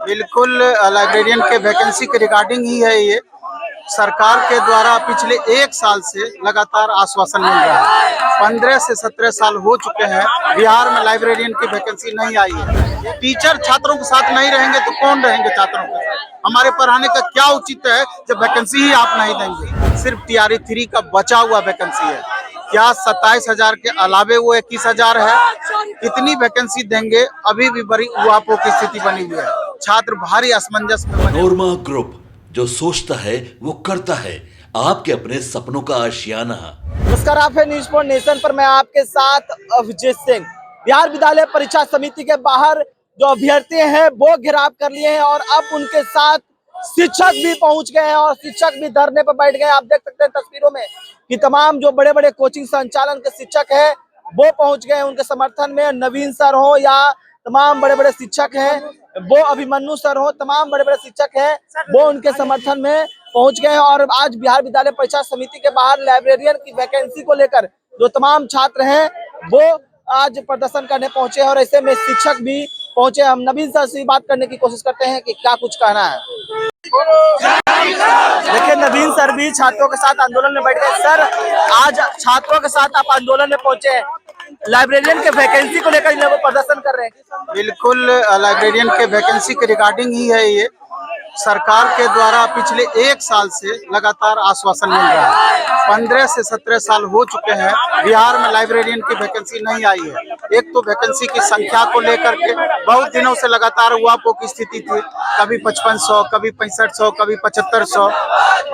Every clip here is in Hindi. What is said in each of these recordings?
बिल्कुल लाइब्रेरियन के वैकेंसी के रिगार्डिंग ही है ये। सरकार के द्वारा पिछले 1 साल से लगातार आश्वासन मिल रहा है। 15 से 17 साल हो चुके हैं, बिहार में लाइब्रेरियन की वैकेंसी नहीं आई है। टीचर छात्रों के साथ नहीं रहेंगे तो कौन रहेंगे छात्रों के साथ? हमारे पढ़ाने का क्या उचित है जब वैकेंसी ही आप नहीं देंगे? सिर्फ TRE 3 का बचा हुआ वैकेंसी है। क्या 27,000 के अलावे वो 21,000 है? कितनी वैकेंसी देंगे? अभी भी बड़ी उहापोह की स्थिति बनी हुई है। छात्र भारी असमंजस में बने। नोरमा ग्रुप, जो सोचता है वो करता है। आपके अपने सपनों का आशियाना। नमस्कार, आप है न्यूज़ फॉर नेशन पर। मैं आपके साथ अभिजीत सिंह। बिहार विद्यालय परीक्षा समिति के बाहर जो अभ्यर्थी हैं वो घेराव कर लिए हैं और अब उनके साथ शिक्षक भी पहुंच गए हैं और शिक्षक भी धरने पर बैठ गए। आप देख सकते हैं तस्वीरों में कि तमाम जो बड़े बड़े कोचिंग संचालन के शिक्षक हैं वो पहुंच गए हैं उनके समर्थन में। नवीन सर हो या तमाम बड़े बड़े शिक्षक हैं, वो अभिमन्यु सर हो, तमाम बड़े बड़े शिक्षक हैं वो उनके समर्थन में पहुंच गए हैं। और आज बिहार विद्यालय परीक्षा समिति के बाहर लाइब्रेरियन की वैकेंसी को लेकर जो तमाम छात्र हैं वो आज प्रदर्शन करने पहुंचे हैं और ऐसे में शिक्षक भी पहुंचे। हम नवीन सर से बात करने की कोशिश करते हैं कि क्या कुछ कहना है। देखिए, नवीन सर भी छात्रों के साथ आंदोलन में बैठ गए। सर, आज छात्रों के साथ आप आंदोलन में पहुंचे हैं, लाइब्रेरियन के वैकेंसी को लेकर इन लोग प्रदर्शन कर रहे हैं। बिल्कुल लाइब्रेरियन के वैकेंसी के रिगार्डिंग ही है ये। सरकार के द्वारा पिछले 1 साल से लगातार आश्वासन मिल रहा है। 15 से 17 साल हो चुके हैं, बिहार में लाइब्रेरियन की वैकेंसी नहीं आई है। एक तो वैकेंसी की संख्या को लेकर के बहुत दिनों से लगातार उहापोह की स्थिति थी। कभी 5500, कभी 6500, कभी 7500।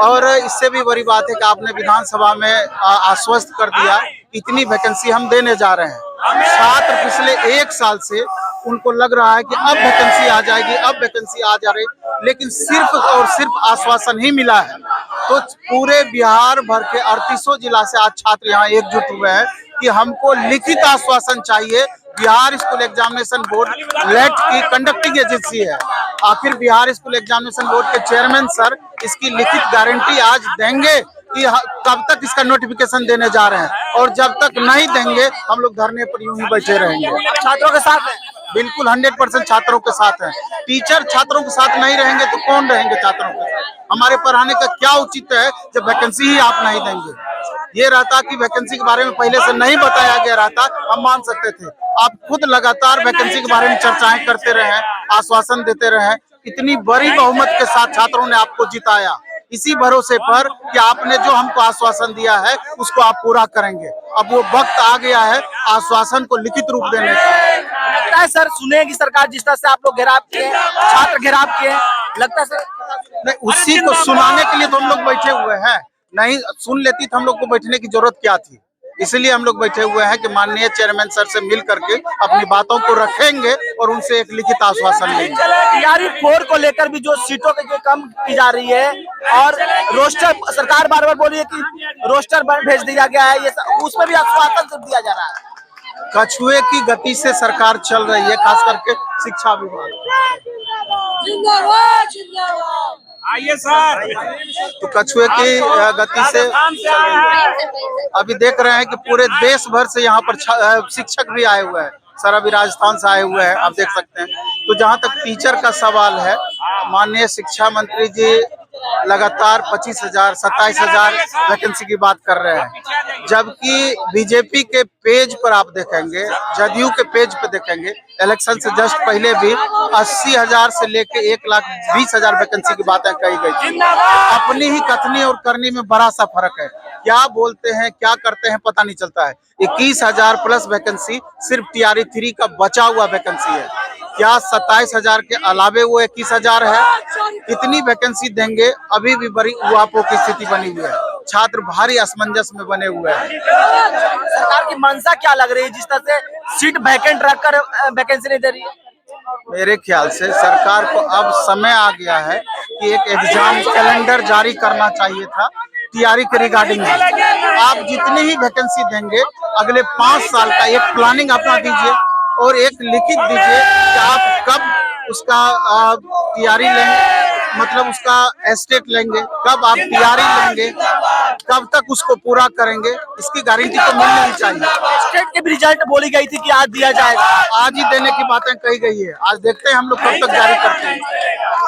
और इससे भी बड़ी बात है कि आपने विधानसभा में आश्वस्त कर दिया इतनी वैकेंसी हम देने जा रहे हैं। छात्र पिछले 1 साल से उनको लग रहा है कि अब वैकेंसी आ जाएगी, अब वैकेंसी आ जा रही, लेकिन सिर्फ और सिर्फ आश्वासन ही मिला है। तो पूरे बिहार भर के 38 जिला से आज छात्र यहाँ एकजुट हुए हैं कि हमको लिखित आश्वासन चाहिए। Bihar school examination board late की कंडक्टिंग एजेंसी है। आखिर बिहार स्कूल एग्जामिनेशन बोर्ड के चेयरमैन सर इसकी लिखित गारंटी आज देंगे कि कब तक इसका नोटिफिकेशन देने जा रहे हैं, और जब तक नहीं देंगे हम लोग धरने पर यूं ही बैठे रहेंगे। छात्रों के साथ हैं, बिल्कुल 100% छात्रों के साथ हैं। टीचर छात्रों के साथ नहीं रहेंगे तो कौन रहेंगे छात्रों के साथ? हमारे पढ़ाने का क्या उचित है जब वैकेंसी ही आप नहीं देंगे? ये रहता कि वैकेंसी के बारे में पहले से नहीं बताया गया रहता, हम मान सकते थे। आप खुद लगातार वैकेंसी के बारे में चर्चाएं करते रहे, आश्वासन देते रहे। इतनी बड़ी बहुमत के साथ छात्रों ने आपको जिताया, इसी भरोसे पर कि आपने जो हमको आश्वासन दिया है उसको आप पूरा करेंगे। अब वो वक्त आ गया है आश्वासन को लिखित रूप देने का। लगता है सर सुनेगी सरकार जिस तरह से आप लोग घेराव किए, छात्र घेराव किए, लगता है सर? नहीं, उसी को सुनाने के लिए तो हम लोग बैठे हुए हैं। नहीं सुन लेती तो हम लोग को बैठने की जरूरत क्या थी? इसलिए हम लोग बैठे हुए हैं कि माननीय चेयरमैन सर से मिल करके अपनी बातों को रखेंगे और उनसे एक लिखित आश्वासन लेंगे। TRE 4 को लेकर भी जो सीटों की जो कम की जा रही है और रोस्टर, सरकार बार बार बोल रही है कि रोस्टर भेज दिया गया है, ये उसमें भी आश्वासन सिर्फ दिया जा रहा है। कछुए की गति से सरकार चल रही है, खास करके शिक्षा विभाग। जिंदाबाद जिंदाबाद। आइए सर। तो कछुए की गति से चल रही है। अभी देख रहे हैं कि पूरे देश भर से यहाँ पर शिक्षक भी आए हुए हैं। सर अभी राजस्थान से आए हुए हैं, आप देख सकते हैं। तो जहाँ तक टीचर का सवाल है, माननीय शिक्षा मंत्री जी लगातार 25,000, 27,000 वैकेंसी की बात कर रहे हैं, जबकि बीजेपी के पेज पर आप देखेंगे, जदयू के पेज पर देखेंगे, इलेक्शन से जस्ट पहले भी 80,000 से लेके 1,20,000 वैकेंसी की बातें कही गई थी। अपनी ही कथनी और करनी में बड़ा सा फर्क है। क्या बोलते हैं क्या करते हैं पता नहीं चलता है। 21,000 प्लस वैकेंसी सिर्फ TRE 3 का बचा हुआ वैकेंसी है। क्या 27,000 के अलावे वो 21,000 है? कितनी वैकेंसी देंगे? अभी भी बड़ी उहापोह की स्थिति बनी हुई है। छात्र भारी असमंजस में बने हुए हैं। सरकार की मंशा क्या लग रही है जिस तरह से सीट वैकेंट रखकर वैकेंसी नहीं दे रही है? मेरे ख्याल से सरकार को अब समय आ गया है कि एक एग्जाम कैलेंडर जारी करना चाहिए था TRE के रिगार्डिंग में। आप जितनी ही वैकेंसी देंगे अगले 5 साल का एक प्लानिंग अपना दीजिए और एक लिखित दीजिए कि आप कब उसका TRE लेंगे, मतलब उसका एस्टेट लेंगे, कब आप TRE लेंगे, कब तक उसको पूरा करेंगे, इसकी गारंटी तो मिलनी ही चाहिए। स्टेट के भी रिजल्ट बोली गई थी कि आज दिया जाएगा, आज ही देने की बातें कही गई है। आज देखते हैं हम लोग कब तक जारी करते हैं।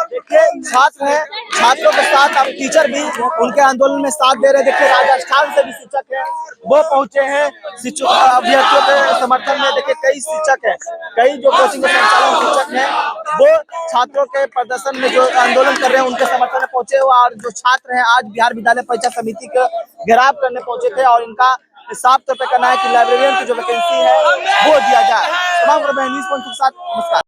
देखिए छात्र हैं, छात्रों के साथ अब टीचर भी उनके आंदोलन में साथ दे रहे हैं। देखिए राजस्थान से भी शिक्षक हैं, वो पहुंचे हैं शिक्षक अभ्यर्थियों के समर्थन में। देखिए कई शिक्षक हैं, कई जो कोचिंग के संचालक शिक्षक हैं, वो छात्रों के प्रदर्शन में जो आंदोलन कर रहे हैं उनके समर्थन में पहुंचे हुए। और जो छात्र हैं आज बिहार विद्यालय परीक्षा समिति का घेराव करने पहुंचे थे और इनका साफ तौर पर कहना है कि लाइब्रेरियन की जो वैकेंसी है वो दिया जाए। तमाम न्यूज़ के साथ नमस्कार।